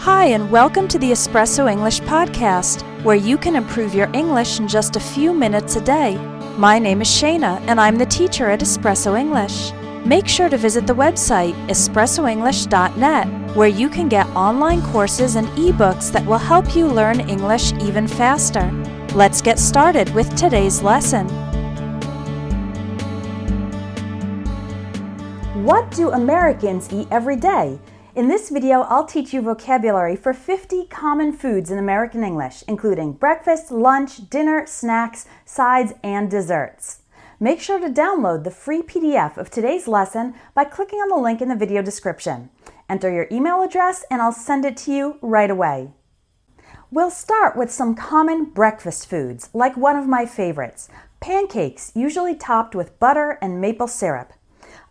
Hi, and welcome to the Espresso English podcast, where you can improve your English in just a few minutes a day. My name is Shayna, and I'm the teacher at Espresso English. Make sure to visit the website espressoenglish.net, where you can get online courses and ebooks that will help you learn English even faster. Let's get started with today's lesson. What do Americans eat every day? In this video, I'll teach you vocabulary for 50 common foods in American English, including breakfast, lunch, dinner, snacks, sides, and desserts. Make sure to download the free PDF of today's lesson by clicking on the link in the video description. Enter your email address and I'll send it to you right away. We'll start with some common breakfast foods, like one of my favorites, pancakes, usually topped with butter and maple syrup.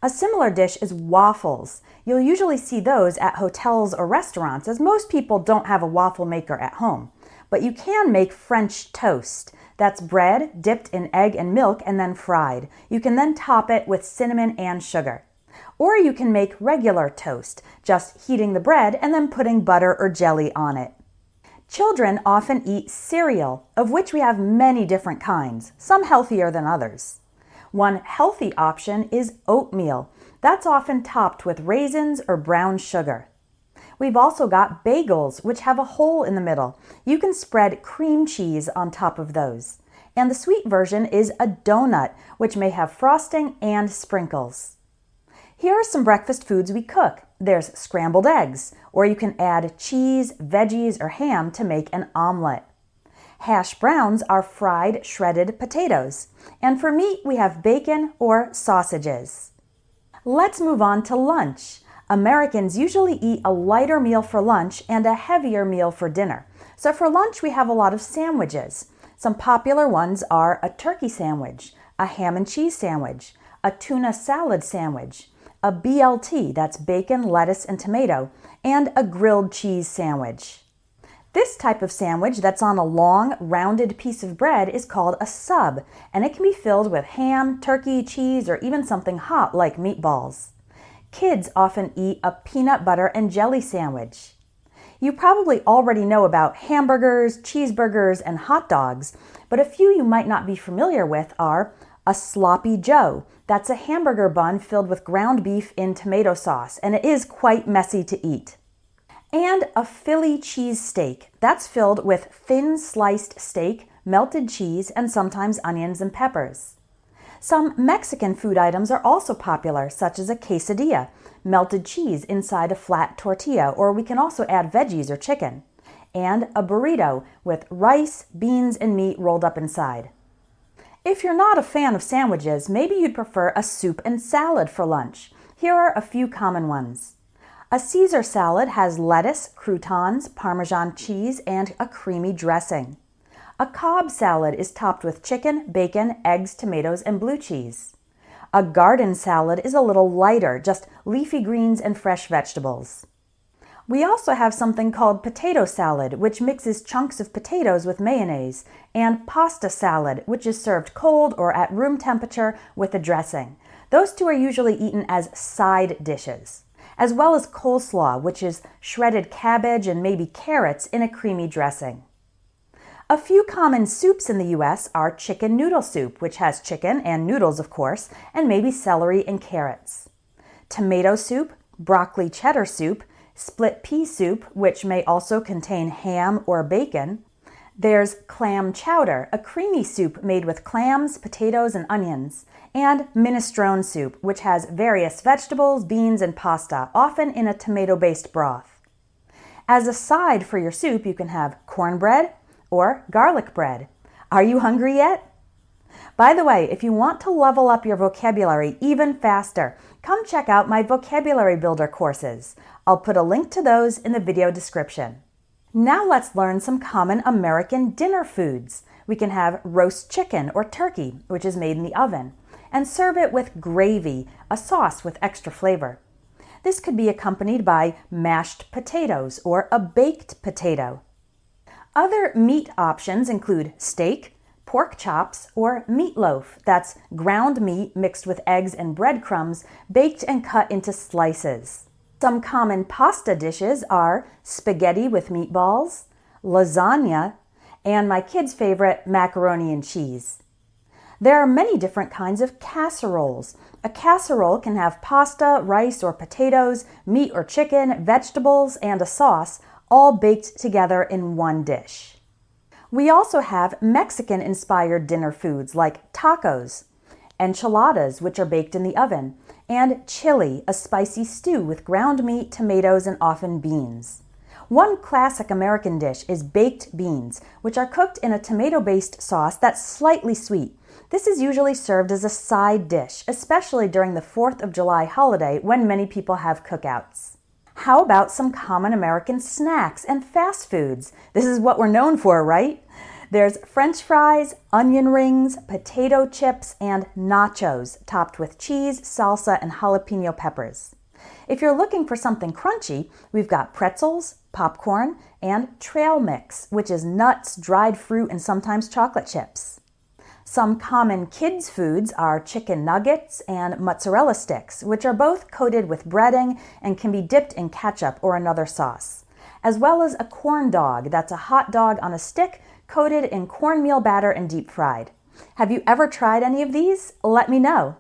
A similar dish is waffles. You'll usually see those at hotels or restaurants, as most people don't have a waffle maker at home. But you can make French toast. That's bread dipped in egg and milk and then fried. You can then top it with cinnamon and sugar. Or you can make regular toast, just heating the bread and then putting butter or jelly on it. Children often eat cereal, of which we have many different kinds, some healthier than others. One healthy option is oatmeal. That's often topped with raisins or brown sugar. We've also got bagels, which have a hole in the middle. You can spread cream cheese on top of those. And the sweet version is a donut, which may have frosting and sprinkles. Here are some breakfast foods we cook. There's scrambled eggs, or you can add cheese, veggies, or ham to make an omelet. Hash browns are fried, shredded potatoes. And for meat, we have bacon or sausages. Let's move on to lunch. Americans usually eat a lighter meal for lunch and a heavier meal for dinner. So for lunch, we have a lot of sandwiches. Some popular ones are a turkey sandwich, a ham and cheese sandwich, a tuna salad sandwich, a BLT, that's bacon, lettuce, and tomato, and a grilled cheese sandwich. This type of sandwich that's on a long, rounded piece of bread is called a sub, and it can be filled with ham, turkey, cheese, or even something hot like meatballs. Kids often eat a peanut butter and jelly sandwich. You probably already know about hamburgers, cheeseburgers, and hot dogs, but a few you might not be familiar with are a sloppy joe. That's a hamburger bun filled with ground beef in tomato sauce, and it is quite messy to eat. And a Philly cheese steak. That's filled with thin sliced steak, melted cheese, and sometimes onions and peppers. Some Mexican food items are also popular, such as a quesadilla, melted cheese inside a flat tortilla, or we can also add veggies or chicken, and a burrito with rice, beans, and meat rolled up inside. If you're not a fan of sandwiches, maybe you'd prefer a soup and salad for lunch. Here are a few common ones. A Caesar salad has lettuce, croutons, Parmesan cheese, and a creamy dressing. A Cobb salad is topped with chicken, bacon, eggs, tomatoes, and blue cheese. A garden salad is a little lighter, just leafy greens and fresh vegetables. We also have something called potato salad, which mixes chunks of potatoes with mayonnaise, and pasta salad, which is served cold or at room temperature with a dressing. Those two are usually eaten as side dishes, as well as coleslaw, which is shredded cabbage and maybe carrots in a creamy dressing. A few common soups in the U.S. are chicken noodle soup, which has chicken and noodles, of course, and maybe celery and carrots. Tomato soup, broccoli cheddar soup, split pea soup, which may also contain ham or bacon. There's clam chowder, a creamy soup made with clams, potatoes, and onions. And minestrone soup, which has various vegetables, beans, and pasta, often in a tomato-based broth. As a side for your soup, you can have cornbread or garlic bread. Are you hungry yet? By the way, if you want to level up your vocabulary even faster, come check out my Vocabulary Builder courses. I'll put a link to those in the video description. Now let's learn some common American dinner foods. We can have roast chicken or turkey, which is made in the oven, and serve it with gravy, a sauce with extra flavor. This could be accompanied by mashed potatoes or a baked potato. Other meat options include steak, pork chops, or meatloaf. That's ground meat mixed with eggs and breadcrumbs, baked and cut into slices. Some common pasta dishes are spaghetti with meatballs, lasagna, and my kids' favorite, macaroni and cheese. There are many different kinds of casseroles. A casserole can have pasta, rice or potatoes, meat or chicken, vegetables, and a sauce, all baked together in one dish. We also have Mexican-inspired dinner foods like tacos, enchiladas, which are baked in the oven, and chili, a spicy stew with ground meat, tomatoes, and often beans. One classic American dish is baked beans, which are cooked in a tomato-based sauce that's slightly sweet. This is usually served as a side dish, especially during the 4th of July holiday when many people have cookouts. How about some common American snacks and fast foods? This is what we're known for, right? There's French fries, onion rings, potato chips, and nachos topped with cheese, salsa, and jalapeno peppers. If you're looking for something crunchy, we've got pretzels, popcorn, and trail mix, which is nuts, dried fruit, and sometimes chocolate chips. Some common kids' foods are chicken nuggets and mozzarella sticks, which are both coated with breading and can be dipped in ketchup or another sauce, as well as a corn dog that's a hot dog on a stick coated in cornmeal batter and deep fried. Have you ever tried any of these? Let me know.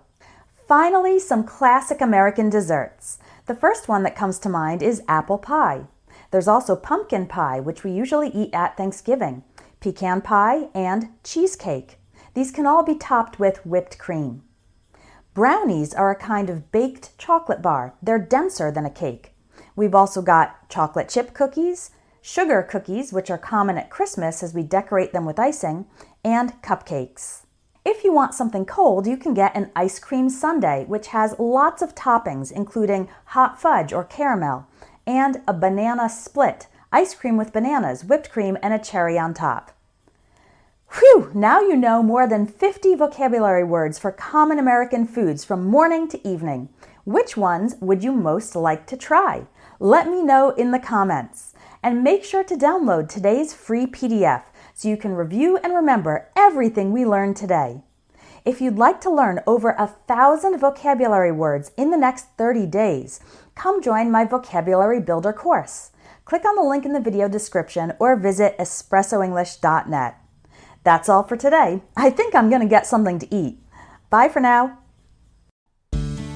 Finally, some classic American desserts. The first one that comes to mind is apple pie. There's also pumpkin pie, which we usually eat at Thanksgiving, pecan pie, and cheesecake. These can all be topped with whipped cream. Brownies are a kind of baked chocolate bar. They're denser than a cake. We've also got chocolate chip cookies, sugar cookies, which are common at Christmas as we decorate them with icing, and cupcakes. If you want something cold, you can get an ice cream sundae, which has lots of toppings, including hot fudge or caramel, and a banana split, ice cream with bananas, whipped cream, and a cherry on top. Whew! Now you know more than 50 vocabulary words for common American foods from morning to evening. Which ones would you most like to try? Let me know in the comments. And make sure to download today's free PDF so you can review and remember everything we learned today. If you'd like to learn over 1,000 vocabulary words in the next 30 days, come join my Vocabulary Builder course. Click on the link in the video description or visit espressoenglish.net. That's all for today. I think I'm going to get something to eat. Bye for now.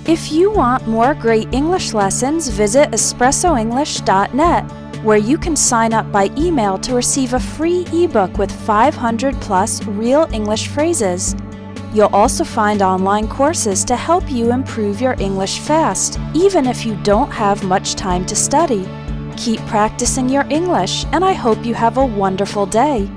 If you want more great English lessons, visit espressoenglish.net, where you can sign up by email to receive a free ebook with 500 plus real English phrases. You'll also find online courses to help you improve your English fast, even if you don't have much time to study. Keep practicing your English, and I hope you have a wonderful day.